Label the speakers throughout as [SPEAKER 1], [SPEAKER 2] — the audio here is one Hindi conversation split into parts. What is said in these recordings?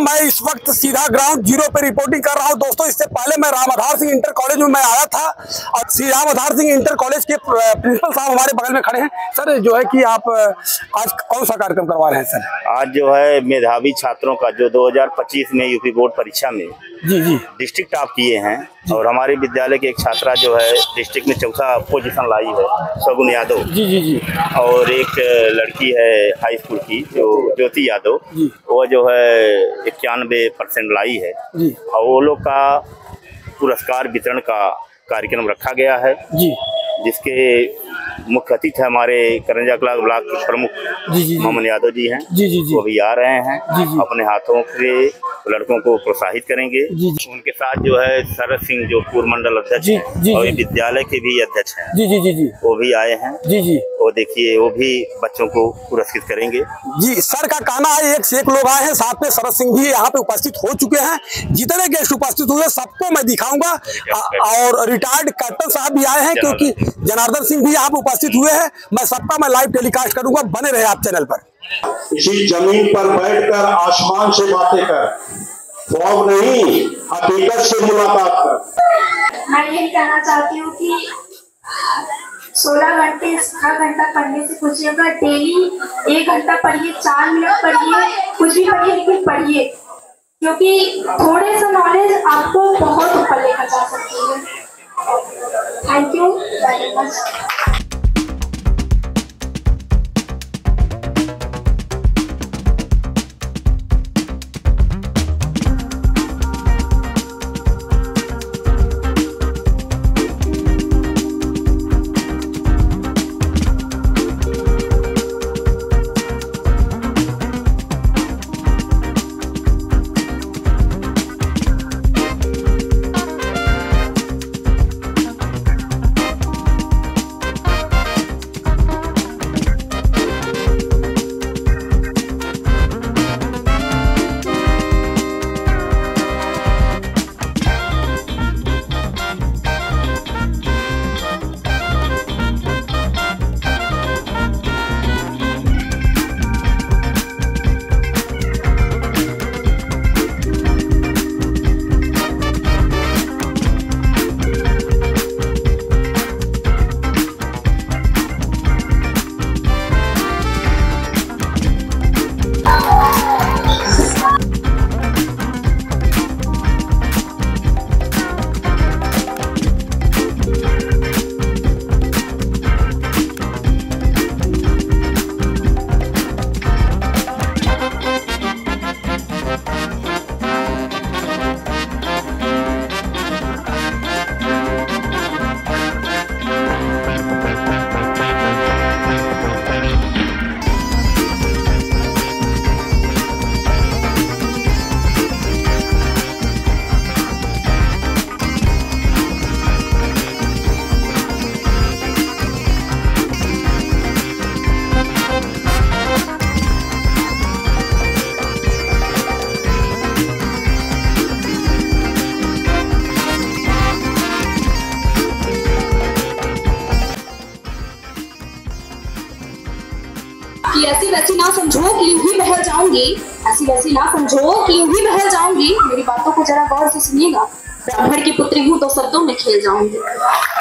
[SPEAKER 1] मैं इस वक्त सीधा ग्राउंड जीरो पे रिपोर्टिंग कर रहा हूं दोस्तों। इससे पहले मैं राम आधार सिंह इंटर कॉलेज में मैं आया था और श्री राम आधार सिंह इंटर कॉलेज के प्रिंसिपल साहब हमारे बगल में खड़े हैं। सर जो है कि आप आज कौन सा कार्यक्रम करवा रहे हैं सर?
[SPEAKER 2] आज जो है मेधावी छात्रों का जो 2025 में यूपी बोर्ड परीक्षा में
[SPEAKER 1] जी
[SPEAKER 2] डिस्ट्रिक्ट टॉप किए हैं और हमारे विद्यालय की एक छात्रा जो है डिस्ट्रिक्ट में चौथा पोजीशन लाई है, शगुन यादव
[SPEAKER 1] जी
[SPEAKER 2] और एक लड़की है हाई स्कूल की जो ज्योति यादव, वो जो है 91% लाई है और वो लोग का पुरस्कार वितरण का कार्यक्रम रखा गया है जी, जिसके मुख्य अतिथि हमारे करंजा ब्लॉक के प्रमुख मोहम्मद यादव जी हैं। वो भी आ रहे हैं, अपने हाथों से लड़कों को प्रोत्साहित करेंगे। उनके साथ जो है शरद सिंह जो पूर्व मंडल अध्यक्ष हैं और विद्यालय के भी अध्यक्ष हैं, वो भी आए हैं। वो देखिए वो भी बच्चों को पुरस्कृत करेंगे।
[SPEAKER 1] जी सर का कहना है एक से एक लोग आए हैं, साथ में शरद सिंह भी यहाँ पे उपस्थित हो चुके हैं। जितने गेस्ट उपस्थित हुए सबको मैं दिखाऊंगा और रिटायर्ड कैप्टन साहब भी आए हैं क्योंकि जनार्दन सिंह भी यहाँ पे उपस्थित हुए हैं। मैं सबका मैं लाइव टेलीकास्ट करूंगा, बने रहे आप चैनल पर।
[SPEAKER 3] इसी जमीन पर बैठकर आसमान से बातें कर, ख्वाब नहीं हकीकत से मुलाकात कर।
[SPEAKER 4] मैं यही कहना चाहती हूँ कि 16 घंटे 6 घंटा पढ़ने से कुछ नहीं, अगर डेली 1 घंटा पढ़िए, 4 मिनट पढ़िए, कुछ भी पढ़िए लेकिन पढ़िए, क्योंकि थोड़े से नॉलेज आपको बहुत ऊपर लेकर जा सकती है। Thank you very much.
[SPEAKER 5] ऐसी वैसी ना समझो कि यूं ही बहल जाऊंगी, ऐसी वैसी ना समझो कि यूं ही बहल जाऊंगी। मेरी बातों को जरा गौर से सुनिएगा। ब्राह्मण की पुत्री हूँ तो शब्दों में खेल जाऊंगी।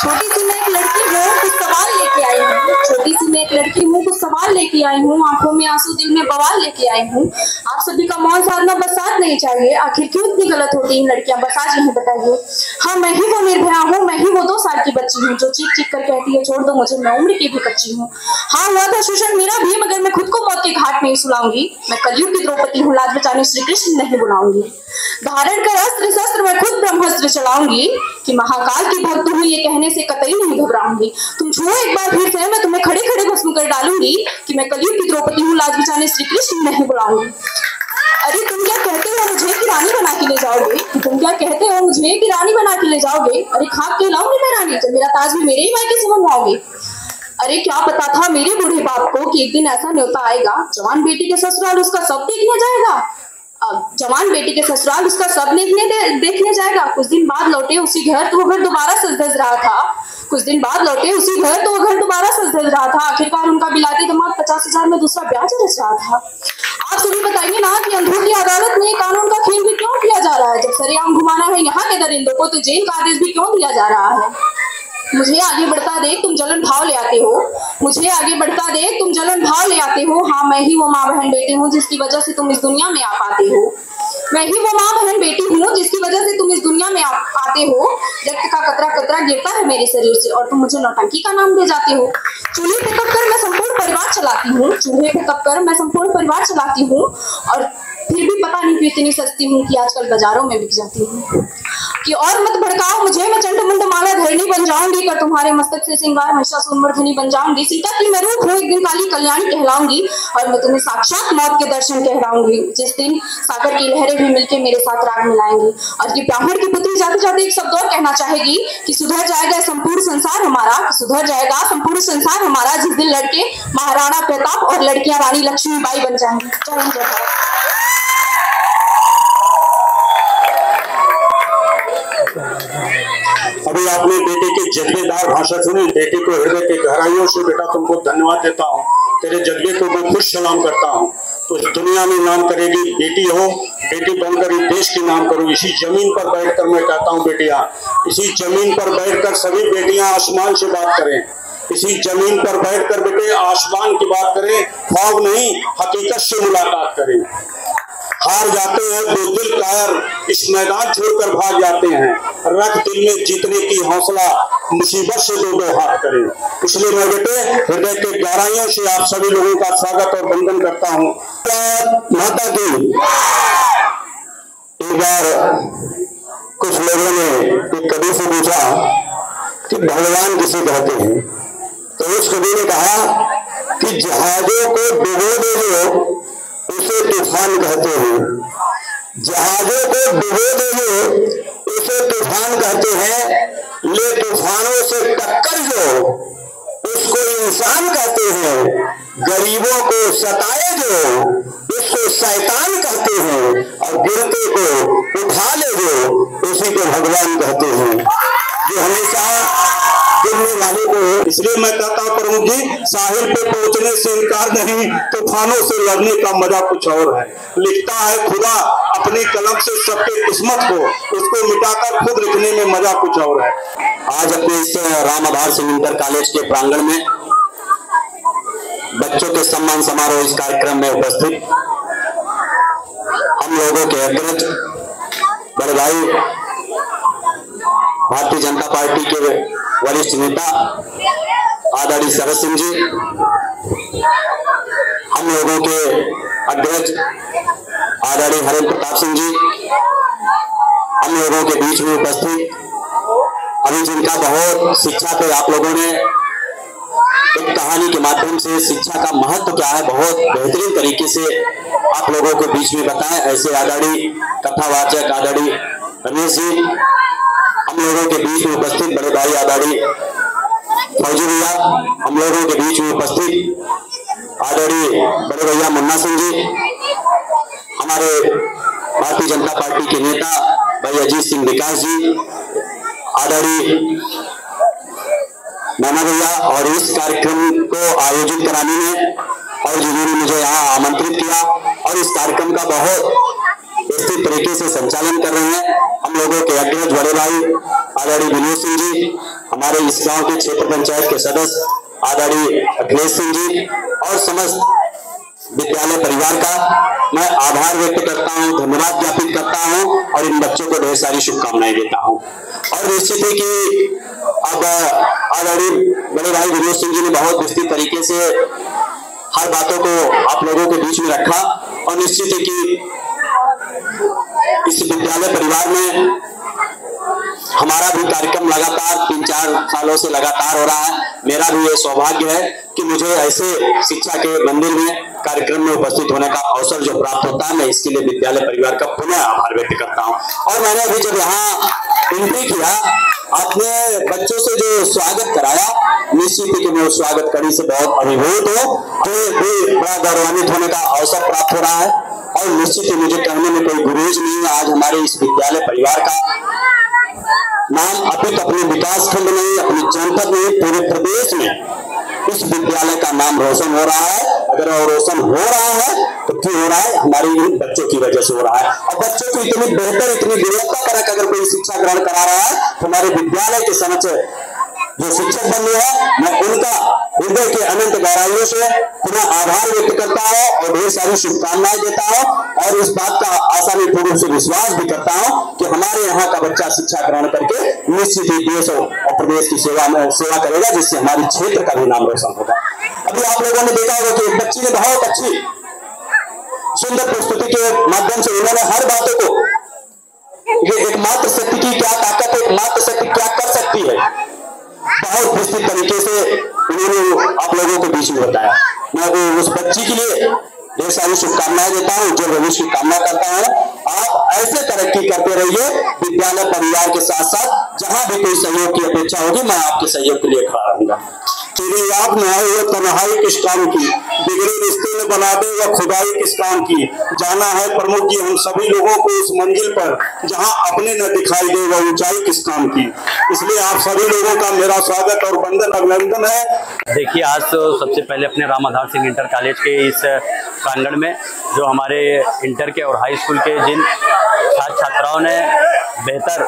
[SPEAKER 5] छोटी सी मैं एक लड़की हूँ, कुछ सवाल लेके आई हूँ। छोटी सी मैं एक लड़की हूँ, कुछ सवाल लेके आई हूँ। आंखों में आंसू, दिल में बवाल लेके आई हूँ। आप सभी का मौन साधना बस साथ नहीं चाहिए। आखिर क्यों इतनी गलत होती हैं लड़कियां, बस आज नहीं बताइए। हाँ मैं ही वो निर्भया हूँ, मैं ही वो 2 साल की बच्ची हूँ जो चीख चीख कर कहती है छोड़ दो मुझे, मैं उम्र की भी कच्ची हूँ। हाँ हुआ था शोषण मेरा भी, मगर मैं खुद को मौत के घाट में ही सुलाऊंगी। मैं कलयुग की द्रौपदी हूँ, लाज बचाने श्री कृष्ण नहीं बुलाऊंगी। धारण कर अस्त्र शस्त्र मैं खुद ब्रह्मास्त्र चलाऊंगी कि महाकाल की भक्त हूँ ये कहने से कतई नहीं घबराऊंगी। तुम छुओ एक बार फिर से मैं तुम्हें खड़े खड़े भस्म कर डालूंगी कि मैं कलयुग की द्रौपदी हूँ, लाज बचाने श्री कृष्ण नहीं बुलाऊंगी। अरे तुम क्या कहते हो मुझे कि रानी बना के ले जाओगे? तुम क्या कहते हो मुझे कि रानी बना के ले जाओगे? अरे खाक के लाऊंगी मैं रानी, जब मेरा ताज भी मेरे ही मायके से मंगवाओगे। अरे क्या पता था मेरे बूढ़े बाप को कि एक दिन ऐसा न्योता आएगा, जवान बेटी के ससुराल उसका सब देखने जाएगा। जवान बेटी के ससुराल उसका सब देखने जाएगा। कुछ दिन बाद लौटे उसी घर तो वो घर दोबारा सज धज रहा था। कुछ दिन बाद लौटे उसी घर तो वो घर दोबारा सज धज रहा था। आखिरकार उनका बिलाती दामाद 50,000 में दूसरा ब्याज रच रहा था। आप सभी बताइए ना कि अंधों की अदालत में कानून का को तो जेल का आदेश भी क्यों दिया जा रहा है? मुझे आगे बढ़ता देख तुम जलन भाव ले आते हो, मुझे आगे बढ़ता देख तुम जलन भाव ले आते हो। हाँ, मैं ही वो माँ बहन बेटी हूँ जिसकी वजह से तुम इस दुनिया में आ पाते हो। मैं ही वो माँ बहन बेटी हूँ जिसकी वजह से तुम इस दुनिया में आते हो। रक्त का कतरा कतरा गिरता है मेरे शरीर से और तुम मुझे नौटंकी का नाम दे जाते हो। चूल्हे पे कब कर मैं संपूर्ण परिवार चलाती हूँ, चूल्हे पे कब कर मैं संपूर्ण परिवार चलाती हूँ और फिर भी पता नहीं क्यों इतनी सस्ती हूँ कि आजकल बाजारों में बिक जाती हूँ। कि और मत भड़काओ मुझे, मैं चंड मुंड माला धरनी बन जाऊंगी, कर तुम्हारे मस्तक से सिंगार महिषासुर मर्दिनी बन जाऊंगी। सीता की मैं रूप हूँ, एक दिन काली कल्याणी कहलाऊंगी और मैं तुम्हें साक्षात मौत के दर्शन कहलाऊंगी। जिस दिन सागर की लहरें भी मिलके मेरे साथ राग मिलाएंगी। और ये ब्राह्मण की पुत्री जाते जाते एक शब्द और कहना चाहेगी कि सुधर जाएगा संपूर्ण संसार हमारा, सुधर जाएगा संपूर्ण संसार हमारा जिस दिन लड़के महाराणा प्रताप और लड़कियां रानी लक्ष्मीबाई बन जाएंगी। जय हिंद, जय भारत।
[SPEAKER 3] अभी आपने बेटे की जज्बेदार भाषा सुनी। बेटे को हृदय के गहराइयों से बेटा तुमको धन्यवाद देता हूँ। तेरे जज्बे को मैं खुश सलाम करता हूँ। तो इस दुनिया में नाम करेगी, बेटी हो, बेटी बनकर इस देश के नाम करो। इसी जमीन पर बैठकर मैं कहता हूँ बेटियां, इसी जमीन पर बैठकर सभी बेटियां आसमान से बात करें। इसी जमीन पर बैठकर बेटे आसमान की बात करें, ख्वाब नहीं हकीकत से मुलाकात करें। हार जाते हैं बुज़दिल कायर, इस मैदान छोड़कर भाग जाते हैं। रख दिल में जीतने की हौसला, मुसीबत से दो दो हाथ करें। इसलिए मैं बेटे हृदय के गहराइयों से आप सभी लोगों का स्वागत और वंदन करता हूँ। माता की एक बार कुछ लोगों ने एक कवि से पूछा कि भगवान किसे कहते हैं, तो उस कवि ने कहा कि जहाजों को डुबो दो उसे तूफान कहते हैं। जहाजों को डुबो दो उसे तूफान कहते हैं, ले तूफानों से टक्कर जो उसको इंसान कहते हैं। गरीबों को सताए जो उसको शैतान कहते हैं, और गिरते को उठा ले जो उसी को भगवान कहते हैं। जो हमेशा गिरने वाले को, इसलिए मैं कहता हूँ प्रभु जी, साहिल पे पहुंचने से इनकार नहीं, तूफानों से लड़ने का मजा कुछ और है। लिखता है खुदा अपनी कलम से सबके किस्मत को, उसको मिटाकर खुद लिखने में मजा कुछ और है। आज अपने इस राम आधार सिंह इंटर कॉलेज के प्रांगण में बच्चों के सम्मान समारोह इस कार्यक्रम में उपस्थित हम लोगों के अग्रज बड़े भाई भारतीय जनता पार्टी के वरिष्ठ नेता आदरणीय शरद सिंह जी, हम लोगों के अग्रज आदरणीय हरेंद्र प्रताप सिंह जी, हम लोगों के बीच में उपस्थित अभी जिनका बहुत शिक्षा पे आप लोगों ने एक कहानी के माध्यम से शिक्षा का महत्व क्या है बहुत बेहतरीन तरीके से आप लोगों के बीच में बताएं, ऐसे आदरणीय कथावाचक आदरणीय रमेश जी, हम लोगों के बीच में उपस्थित बड़े भाई आदरणीय फौजी भैया, हम लोगों के बीच में उपस्थित आदरणीय बड़े भैया मुन्ना सिंह जी, हमारे भारतीय जनता पार्टी के नेता भाई अजीत सिंह विकास जी, आदरणीय नाना भैया, और इस कार्यक्रम को आयोजित कराने में और जिन्होंने मुझे यहाँ आमंत्रित किया और इस कार्यक्रम का बहुत व्यवस्थित तरीके से संचालन कर रहे हैं हम लोगों के अग्रज बड़े भाई आदरणीय विनोद सिंह जी, हमारे इस गांव के क्षेत्र पंचायत के सदस्य आदरणीय अखिलेश सिंह जी और समस्त विद्यालय परिवार का मैं आभार व्यक्त करता हूं, धन्यवाद ज्ञापित करता हूं और इन बच्चों को ढेर सारी शुभकामनाएं देता हूं। और निश्चित है कि अब आदरणीय बड़े भाई विनोद सिंह जी ने बहुत विस्तृत तरीके से हर बातों को आप लोगों के बीच में रखा और निश्चित है कि इस विद्यालय परिवार में हमारा भी कार्यक्रम लगातार 3-4 सालों से लगातार हो रहा है। मेरा भी ये सौभाग्य है कि मुझे ऐसे शिक्षा के मंदिर में कार्यक्रम में उपस्थित होने का अवसर जो प्राप्त होता है, मैं इसके लिए विद्यालय परिवार का पुनः आभार व्यक्त करता हूँ। और मैंने अभी जब यहाँ एंट्री किया, अपने बच्चों से जो स्वागत कराया, निश्चित ही कि मैं उस स्वागत कड़ी से बहुत अभिभूत हूँ, भी बड़ा गौरवान्वित होने का अवसर प्राप्त हो रहा है। और निश्चित ही मुझे कहने में कोई गुरेज नहीं है, आज हमारे इस विद्यालय परिवार का नाम अभी अपने विकास खंड में, अपनी जनपद में, पूरे प्रदेश में इस विद्यालय का नाम रोशन हो रहा है। अगर रोशन हो रहा है तो क्यों हो रहा है? हमारी इन बच्चों की वजह से हो रहा है। और बच्चों को इतनी बेहतर, इतनी गुणवत्तापरक अगर कोई शिक्षा ग्रहण करा रहा है तो हमारे विद्यालय के समक्ष जो शिक्षक बने हैं, मैं उनका हृदय के अनंत गहराइयों से पुनः आभार व्यक्त करता हूँ और ढेर सारी शुभकामनाएं देता हूँ और इस बात का आसानी पूर्वक से विश्वास भी करता हूँ कि हमारे यहाँ का बच्चा शिक्षा ग्रहण करके निश्चित ही देश और प्रदेश की सेवा करेगा, जिससे हमारे क्षेत्र का भी नाम रोशन होगा। अभी आप लोगों ने देखा होगा कि एक बच्ची ने बहुत अच्छी सुंदर प्रस्तुति के माध्यम से उन्होंने हर बातों को, ये एक मात्र शक्ति की क्या ताकत है, एक मात्र शक्ति क्या कर सकती है, बहुत विस्तृत तरीके से उन्होंने आप लोगों के बीच में बताया। मैं उस बच्ची के लिए ढेर सारी शुभकामनाएं देता हूँ, जो भविष्य की कामना करता हूँ। आप ऐसे तरक्की करते रहिए विद्यालय परिवार के साथ साथ, जहां भी कोई सहयोग की अपेक्षा होगी मैं आपके सहयोग के लिए खड़ा रहूंगा। तेरी याद में आए वो तन्हाई किस काम की, बिगड़े रिश्ते में बना दे वह खुदाई किस काम की। जाना है प्रमुख जी हम सभी लोगों को उस मंजिल पर जहां अपने न दिखाई दे वह ऊंचाई किस काम की। इसलिए आप सभी लोगों का मेरा स्वागत और वंदन अभिनंदन है।
[SPEAKER 6] देखिए, आज तो सबसे पहले अपने राम आधार सिंह इंटर कॉलेज के इस प्रांगण में जो हमारे इंटर के और हाई स्कूल के जिन छात्र छात्राओं ने बेहतर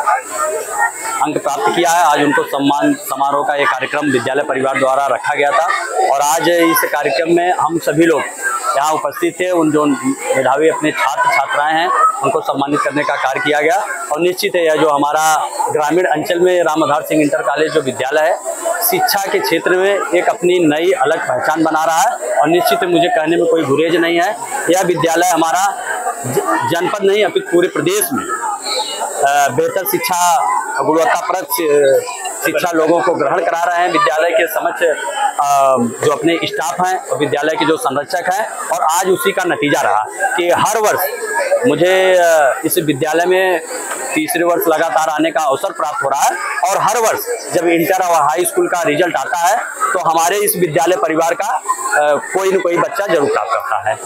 [SPEAKER 6] अंक प्राप्त किया है, आज उनको सम्मान समारोह का ये कार्यक्रम विद्यालय परिवार द्वारा रखा गया था। और आज इस कार्यक्रम में हम सभी लोग यहाँ उपस्थित थे, उन जो मेधावी अपने छात्र छात्राएं हैं उनको सम्मानित करने का कार्य किया गया। और निश्चित है यह जो हमारा ग्रामीण अंचल में राम आधार सिंह इंटर कॉलेज जो विद्यालय है, शिक्षा के क्षेत्र में एक अपनी नई अलग पहचान बना रहा है। और निश्चित है मुझे कहने में कोई गुरेज नहीं है, यह विद्यालय हमारा जनपद नहीं अपितु पूरे प्रदेश में बेहतर शिक्षा, गुणवत्तापरक शिक्षा लोगों को ग्रहण करा रहे हैं। विद्यालय के समक्ष जो अपने स्टाफ हैं और विद्यालय के जो संरक्षक हैं, और आज उसी का नतीजा रहा कि हर वर्ष मुझे इस विद्यालय में तीसरे वर्ष लगातार आने का अवसर प्राप्त हो रहा है। और हर वर्ष जब इंटर और हाई स्कूल का रिजल्ट आता है तो हमारे इस विद्यालय परिवार का कोई न कोई बच्चा जरूर प्राप्त करता है।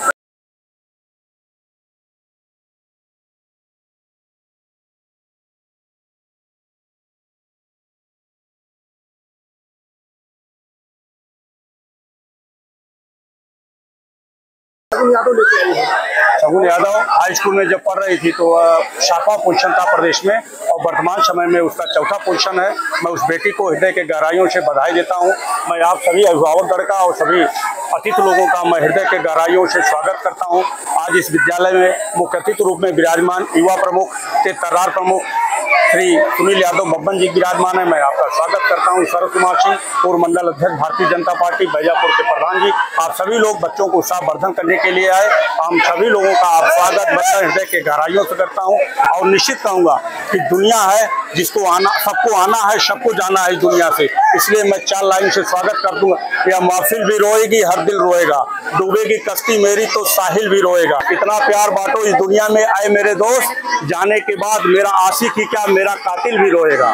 [SPEAKER 7] शगुन यादव हाई स्कूल में जब पढ़ रही थी तो सातवां पोजीशन था प्रदेश में और वर्तमान समय में उसका चौथा पोजीशन है। मैं उस बेटी को हृदय के गहराइयों से बधाई देता हूं। मैं आप सभी अभिभावकगण का और सभी अतिथि लोगों का मैं हृदय के गहराइयों से स्वागत करता हूं। आज इस विद्यालय में मुख्य अतिथि रूप में विराजमान युवा प्रमुख तर्रार प्रमुख श्री सुनील यादव बब्बन जी विराजमान है। मैं आपका स्वागत करता हूं। शरद कुमार सिंह पूर्व मंडल अध्यक्ष भारतीय जनता पार्टी बैजापुर के प्रधान जी, आप सभी लोग बच्चों को उत्साहवर्धन करने के लिए आए। हम सभी लोगों का आप स्वागत बच्चा हृदय के गहराइयों से करता हूं और निश्चित कहूंगा कि दुनिया है जिसको आना, सबको आना है, सबको जाना है इस दुनिया से। इसलिए मैं 4 लाइन से स्वागत कर दूंगा। यह महफिल भी रोएगी, हर दिल रोएगा, डूबेगी कश्ती मेरी तो साहिल भी रोएगा। इतना प्यार बांटो इस दुनिया में आए मेरे दोस्त, जाने के बाद मेरा आशिक ही क्या मेरा कातिल भी रोएगा।